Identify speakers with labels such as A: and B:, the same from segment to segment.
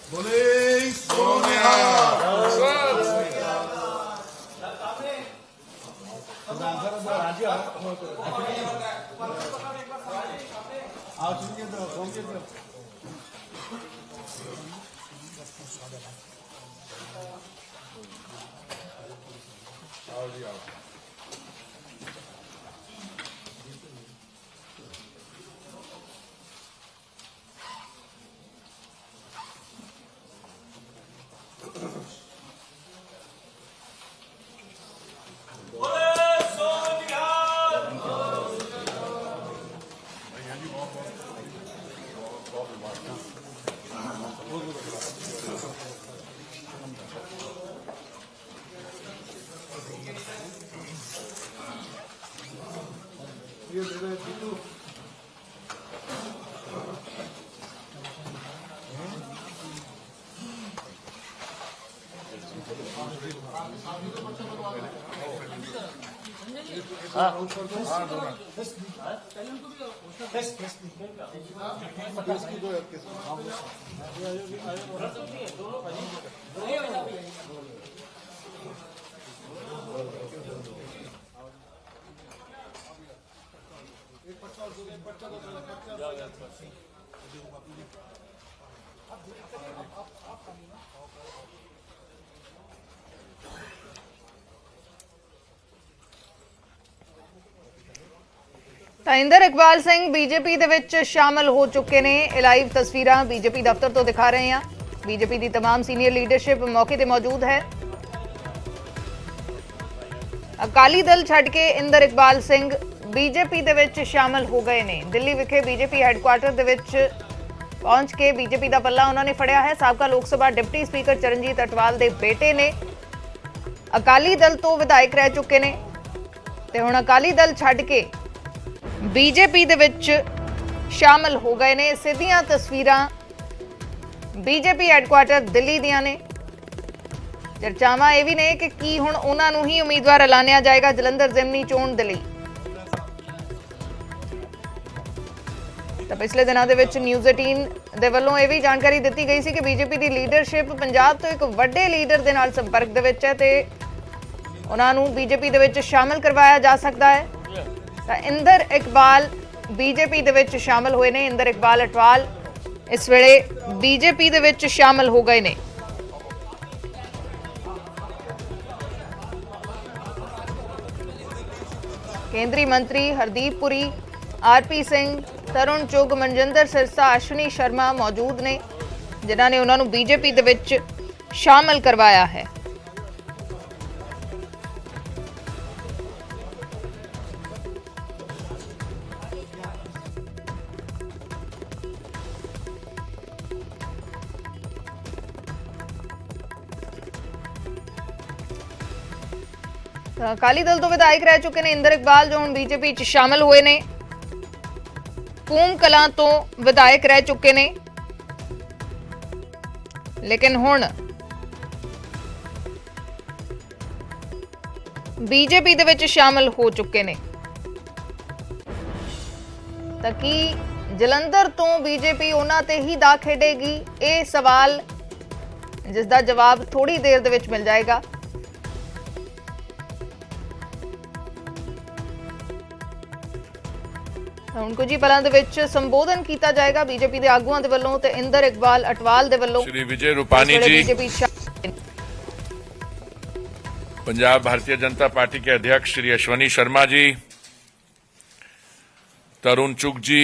A: बोले सोनिहार।
B: ਤਾਂ ਇੰਦਰ ਇਕਬਾਲ ਸਿੰਘ ਬੀਜੇਪੀ ਦੇ ਵਿੱਚ ਸ਼ਾਮਲ ਹੋ ਚੁੱਕੇ ਨੇ। ਇਹ ਲਾਈਵ ਤਸਵੀਰਾਂ ਬੀਜੇਪੀ ਦਫ਼ਤਰ ਤੋਂ ਦਿਖਾ ਰਹੇ ਹਾਂ। ਬੀਜੇਪੀ ਦੀ तमाम ਸੀਨੀਅਰ ਲੀਡਰਸ਼ਿਪ ਮੌਕੇ ਤੇ ਮੌਜੂਦ ਹੈ। ਅਕਾਲੀ ਦਲ ਛੱਡ ਕੇ ਇੰਦਰ ਇਕਬਾਲ ਸਿੰਘ ਬੀਜੇਪੀ ਦੇ ਵਿੱਚ ਸ਼ਾਮਲ ਹੋ ਗਏ ਨੇ। ਦਿੱਲੀ ਵਿਖੇ ਬੀਜੇਪੀ ਹੈੱਡਕੁਆਰਟਰ ਦੇ ਵਿੱਚ ਪਹੁੰਚ ਕੇ ਬੀਜੇਪੀ ਦਾ ਪੱਲਾ ਉਹਨਾਂ ਨੇ ਫੜਿਆ ਹੈ। ਸਾਬਕਾ ਲੋਕ ਸਭਾ ਡਿਪਟੀ ਸਪੀਕਰ ਚਰਨਜੀਤ ਅਟਵਾਲ ਦੇ ਬੇਟੇ ਨੇ। ਅਕਾਲੀ ਦਲ ਤੋਂ ਵਿਧਾਇਕ ਰਹਿ ਚੁੱਕੇ ਨੇ ਤੇ ਹੁਣ ਅਕਾਲੀ ਦਲ ਛੱਡ ਕੇ ਬੀਜੇਪੀ ਦੇ ਵਿੱਚ ਸ਼ਾਮਲ ਹੋ ਗਏ ਨੇ। ਸਿੱਧੀਆਂ ਤਸਵੀਰਾਂ ਬੀਜੇਪੀ ਹੈੱਡਕੁਆਰਟਰ ਦਿੱਲੀ ਦੀਆਂ ਨੇ। ਚਰਚਾਵਾਂ ਇਹ ਵੀ ਨੇ ਕਿ ਕੀ ਹੁਣ ਉਹਨਾਂ ਨੂੰ ਹੀ ਉਮੀਦਵਾਰ ਐਲਾਨਿਆ ਜਾਏਗਾ ਜਲੰਧਰ ਜ਼ਿਮਨੀ ਚੋਣ ਦੇ ਲਈ। ਤਾਂ ਪਿਛਲੇ ਦਿਨਾਂ ਦੇ ਵਿੱਚ ਨਿਊਜ਼ 18 ਦੇ ਵੱਲੋਂ ਇਹ ਵੀ ਜਾਣਕਾਰੀ ਦਿੱਤੀ ਗਈ ਸੀ ਕਿ ਬੀਜੇਪੀ ਦੀ ਲੀਡਰਸ਼ਿਪ ਪੰਜਾਬ ਤੋਂ ਇੱਕ ਵੱਡੇ ਲੀਡਰ ਦੇ ਨਾਲ ਸੰਪਰਕ ਦੇ ਵਿੱਚ ਹੈ ਤੇ ਉਹਨਾਂ ਨੂੰ ਬੀਜੇਪੀ ਦੇ ਵਿੱਚ ਸ਼ਾਮਲ ਕਰਵਾਇਆ ਜਾ ਸਕਦਾ ਹੈ। ਤਾਂ ਇੰਦਰ ਇਕਬਾਲ ਬੀਜੇਪੀ ਦੇ ਵਿੱਚ ਸ਼ਾਮਲ ਹੋਏ ਨੇ। ਇੰਦਰ ਇਕਬਾਲ ਅਟਵਾਲ ਇਸ ਵੇਲੇ ਬੀਜੇਪੀ ਦੇ ਵਿੱਚ ਸ਼ਾਮਲ ਹੋ ਗਏ ਨੇ। ਕੇਂਦਰੀ ਮੰਤਰੀ ਹਰਦੀਪ ਪੁਰੀ, ਆਰਪੀ ਸਿੰਘ, ਤਰੁਣ ਚੁਗ, ਮਨਜਿੰਦਰ ਸਿਰਸਾ, ਅਸ਼ਵਨੀ ਸ਼ਰਮਾ ਮੌਜੂਦ ਨੇ ਜਿਨ੍ਹਾਂ ਨੇ ਉਹਨਾਂ ਨੂੰ ਬੀਜੇਪੀ ਦੇ ਵਿੱਚ ਸ਼ਾਮਲ ਕਰਵਾਇਆ ਹੈ। ਅਕਾਲੀ ਦਲ ਤੋਂ ਵਿਧਾਇਕ ਰਹਿ ਚੁੱਕੇ ਨੇ ਇੰਦਰ ਇਕਬਾਲ ਜੋ ਹੁਣ ਬੀਜੇਪੀ 'ਚ ਸ਼ਾਮਲ ਹੋਏ ਨੇ। ਕੂਮ ਕਲਾਂ ਤੋਂ ਵਿਧਾਇਕ ਰਹਿ ਚੁੱਕੇ ਨੇ ਲੇਕਿਨ ਹੁਣ ਬੀਜੇਪੀ ਦੇ ਵਿੱਚ ਸ਼ਾਮਲ ਹੋ ਚੁੱਕੇ ਨੇ। ਤਾਂ ਕੀ ਜਲੰਧਰ ਤੋਂ ਬੀਜੇਪੀ ਉਹਨਾਂ ਤੇ ਹੀ ਦਾ ਖੇਡੇਗੀ? ਇਹ ਸਵਾਲ ਜਿਸ ਦਾ ਜਵਾਬ ਥੋੜੀ ਦੇਰ ਦੇ ਵਿੱਚ ਮਿਲ ਜਾਏਗਾ। ਹੁਣ ਕੁਝ ਹੀ ਪਲਾਂ ਦੇ ਵਿੱਚ ਸੰਬੋਧਨ ਕੀਤਾ ਜਾਏਗਾ ਬੀਜੇਪੀ ਦੇ ਆਗੂਆਂ ਦੇ ਵੱਲੋਂ ਤੇ ਇੰਦਰ ਇਕਬਾਲ ਅਟਵਾਲ ਦੇ ਵੱਲੋਂ।
C: श्री विजय रूपानी जी, पंजाब भारतीय जनता पार्टी के अध्यक्ष श्री अश्वनी शर्मा जी, तरुण चुग जी,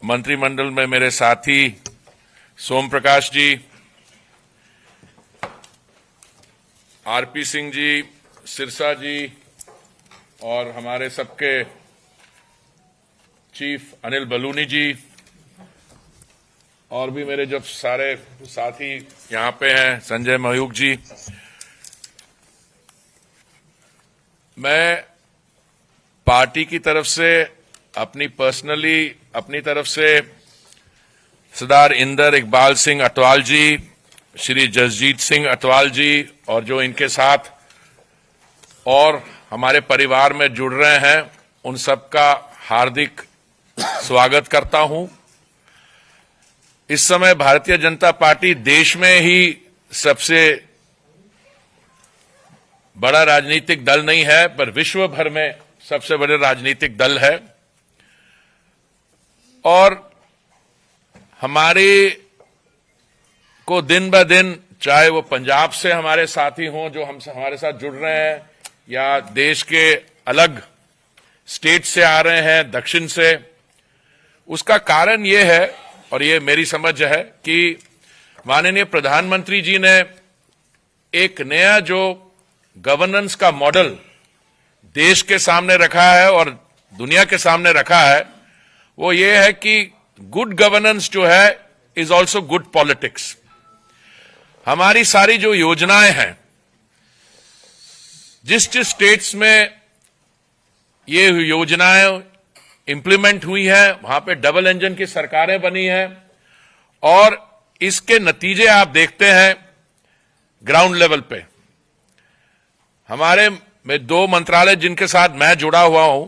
C: मंत्रिमंडल में मेरे साथी सोम प्रकाश जी, आरपी सिंह जी, सिरसा जी और हमारे सबके चीफ अनिल बलूनी जी और भी मेरे जब सारे साथी यहाँ पे हैं, संजय मयूख जी, मैं पार्टी की तरफ से अपनी तरफ से सरदार इंदर इकबाल सिंह अटवाल जी श्री जसजीत सिंह अटवाल जी और जो इनके साथ और हमारे परिवार में जुड़ रहे हैं, उन सबका हार्दिक स्वागत करता हूं। इस समय भारतीय जनता पार्टी देश में ही सबसे बड़ा राजनीतिक दल नहीं है, पर विश्व भर में सबसे बड़े राजनीतिक दल है। और हमारे को दिन ब दिन, चाहे वो पंजाब से हमारे साथी हों जो हमारे साथ जुड़ रहे हैं, या देश के अलग स्टेट से आ रहे हैं, दक्षिण से, उसका कारण ये है, और ये मेरी समझ है, कि माननीय प्रधानमंत्री जी ने एक नया जो गवर्नेंस का मॉडल देश के सामने रखा है और दुनिया के सामने रखा है, वो ये है कि गुड गवर्नेंस जो है इज ऑल्सो गुड पॉलिटिक्स। हमारी सारी जो योजनाएं हैं, जिस जिस स्टेट्स में ये योजनाएं इंप्लीमेंट हुई है, वहां पे डबल इंजन की सरकारें बनी हैं, और इसके नतीजे आप देखते हैं ग्राउंड लेवल पे। हमारे में 2 मंत्रालय जिनके साथ मैं जुड़ा हुआ हूं,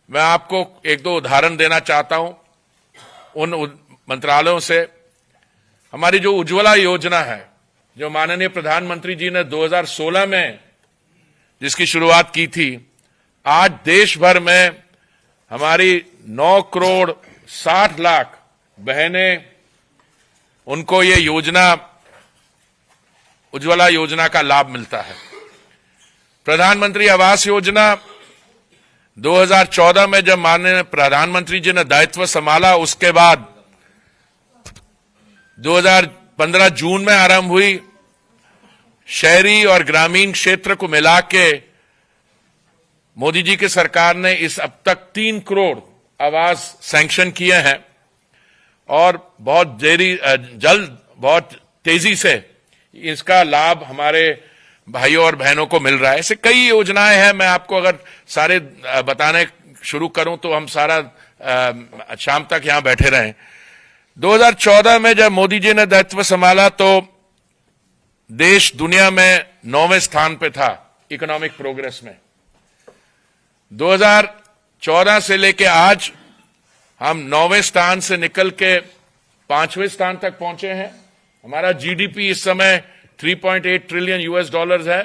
C: मैं आपको 1-2 उदाहरण देना चाहता हूं उन मंत्रालयों से। हमारी जो उज्ज्वला योजना है, जो माननीय प्रधानमंत्री जी ने 2016 में जिसकी शुरुआत की थी, आज देश भर में हमारी 9 करोड़ 60 लाख बहनें, उनको ये योजना, उज्ज्वला योजना का लाभ मिलता है। प्रधानमंत्री आवास योजना 2014 में जब माननीय प्रधानमंत्री जी ने दायित्व संभाला, उसके बाद 2015 जून में आरंभ हुई। शहरी और ग्रामीण क्षेत्र को मिला के मोदी जी की सरकार ने इस अब तक 3 करोड़ आवास सैंक्शन किए हैं, और बहुत जल्द, बहुत तेजी से इसका लाभ हमारे भाइयों और बहनों को मिल रहा है। ऐसे कई योजनाएं हैं, मैं आपको अगर सारे बताने शुरू करूं तो हम सारा शाम तक यहां बैठे रहें। 2014 में जब मोदी जी ने दायित्व संभाला तो देश दुनिया में 9वें स्थान पे था इकोनॉमिक प्रोग्रेस में। 2014 से लेके आज हम 9वें स्थान से निकल के 5वें स्थान तक पहुंचे हैं। हमारा जीडीपी इस समय 3.8 ट्रिलियन यूएस डॉलर्स है।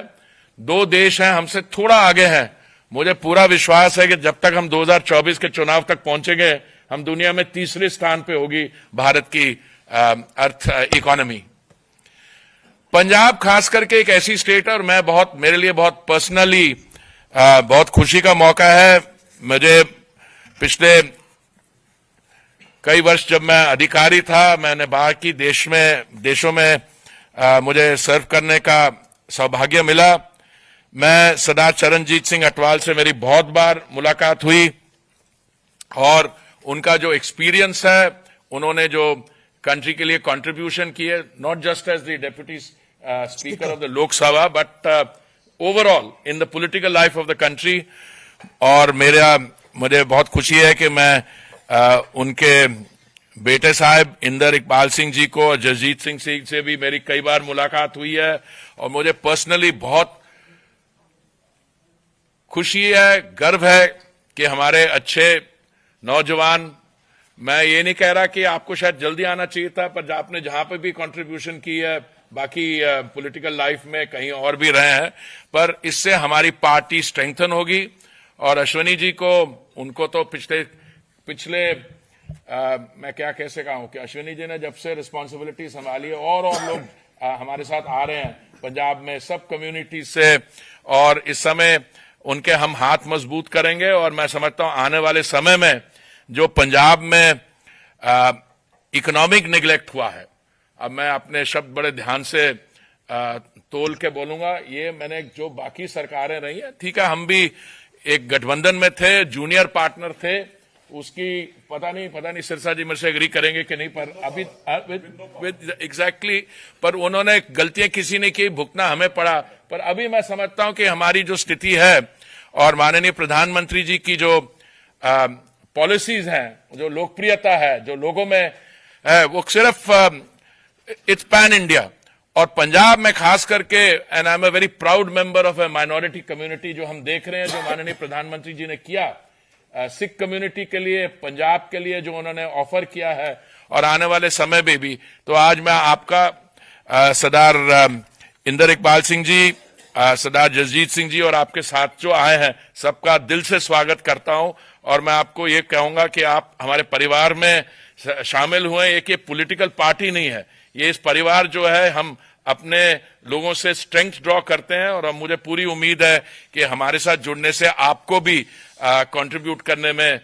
C: 2 देश हैं हमसे थोड़ा आगे हैं। मुझे पूरा विश्वास है कि जब तक हम 2024 के चुनाव तक पहुंचेंगे, हम दुनिया में 3रे स्थान पे होगी भारत की अर्थ इकोनॉमी। पंजाब खास करके एक ऐसी स्टेट है, और मेरे लिए बहुत पर्सनली बहुत खुशी का मौका है। मुझे पिछले कई वर्ष जब मैं अधिकारी था, मैंने बाहर की देशों में मुझे सर्व करने का सौभाग्य मिला। मैं सरदार चरणजीत सिंह अटवाल से मेरी बहुत बार मुलाकात हुई, और उनका जो एक्सपीरियंस है, उन्होंने जो कंट्री के लिए कंट्रीब्यूशन किए, not just as the deputy speaker of the Lok Sabha, but overall in the political life of the country. और मुझे बहुत खुशी है कि मैं उनके बेटे साहब इंदर इकबाल सिंह जी को और जसजीत सिंह से भी मेरी कई बार मुलाकात हुई है, और मुझे पर्सनली बहुत खुशी है, गर्व है कि हमारे अच्छे नौजवान, मैं ये नहीं कह रहा कि आपको शायद जल्दी आना चाहिए था, पर आपने जहां पे भी कंट्रीब्यूशन की है बाकी पॉलिटिकल लाइफ में कहीं और भी रहे हैं, पर इससे हमारी पार्टी स्ट्रेंथन होगी। और अश्वनी जी को, उनको तो पिछले मैं क्या कैसे कहूं कि अश्विनी जी ने जब से रिस्पॉन्सिबिलिटी संभाली है, और लोग हमारे साथ आ रहे हैं पंजाब में सब कम्युनिटी से, और इस समय उनके हम हाथ मजबूत करेंगे। और मैं समझता हूं आने वाले समय में जो पंजाब में इकोनॉमिक निगलेक्ट हुआ है, अब मैं अपने शब्द बड़े ध्यान से तोल के बोलूंगा, ये मैंने जो बाकी सरकारें रही हैं, ठीक है, हम भी एक गठबंधन में थे, जूनियर पार्टनर थे, उसकी पता नहीं सिरसा जी मेरे से एग्री करेंगे कि नहीं, पर अभी एग्जैक्टली पर उन्होंने गलतियां किसी ने की, भुगतना हमें पड़ा। पर अभी मैं समझता हूं कि हमारी जो स्थिति है और माननीय प्रधानमंत्री जी की जो पॉलिसीज हैं, जो लोकप्रियता है, जो लोगों में है, वो सिर्फ इट्स पैन इंडिया, और पंजाब में खास करके, and I am a very proud member of A minority community, जो हम देख रहे हैं, जो माननीय प्रधानमंत्री जी ने किया सिख कम्युनिटी के लिए, पंजाब के लिए जो उन्होंने ऑफर किया है, और आने वाले समय में भी। तो आज मैं आपका सरदार इंदर इकबाल सिंह जी, सरदार जसजीत सिंह जी और आपके साथ जो आए हैं, सबका दिल से स्वागत करता हूं। और मैं आपको ये कहूंगा कि आप हमारे परिवार में शामिल हुए। एक ये पॉलिटिकल पार्टी नहीं है, ये इस परिवार जो है, हम अपने लोगों से स्ट्रेंथ ड्रॉ करते हैं, और मुझे पूरी उम्मीद है कि हमारे साथ जुड़ने से आपको भी कंट्रीब्यूट करने में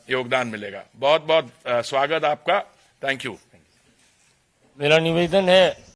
C: योगदान मिलेगा। बहुत बहुत स्वागत आपका। Thank you.
D: मेरा निवेदन है